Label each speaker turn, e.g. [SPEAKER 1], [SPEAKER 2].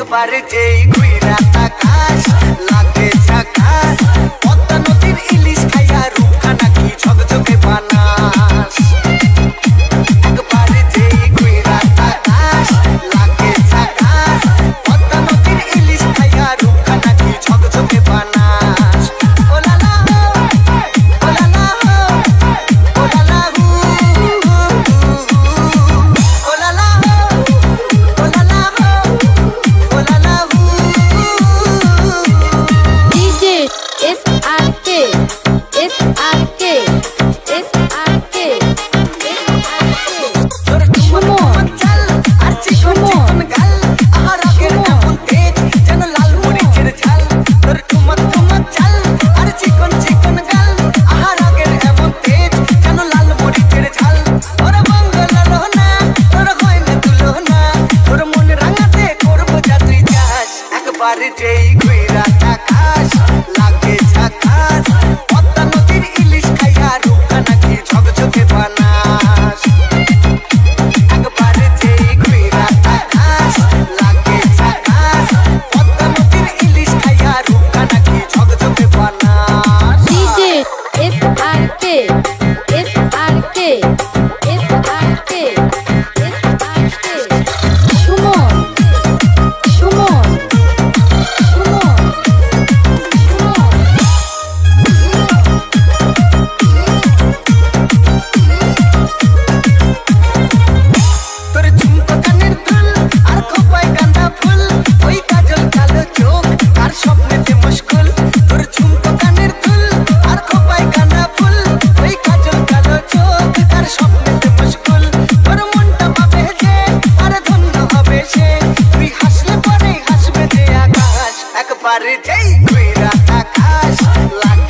[SPEAKER 1] একবার যেই ঘুইরা তাকাস লাগে ঝাকাস পদ্মা নদীর ইলিশ খাইয়া রূপখানা কি ঝকঝকে বানাস একবার যেই ঘুইরা তাকাস লাগে ঝাকাস পদ্মা নদীর ইলিশ খাইয়া রূপখানা কি ঝকঝকে বানাস ওলালা ওলালা ওলালা ওলালা যেই ঘুইরা তাকাস লাগে ঝাকাস পদ্মা নদীর ইলিশ খাইয়া রূপখানা কি ঝকঝকে বানাস একবার যেই ঘুইরা তাকাস লাগে ঝাকাস পদ্মা নদীর ইলিশ খাইয়া রূপখানা কি ঝকঝকে বানাস
[SPEAKER 2] DJ SRK SRK SRK SRK Suman Suman
[SPEAKER 1] একবার যেই ঘুইরা তাকাস লাগে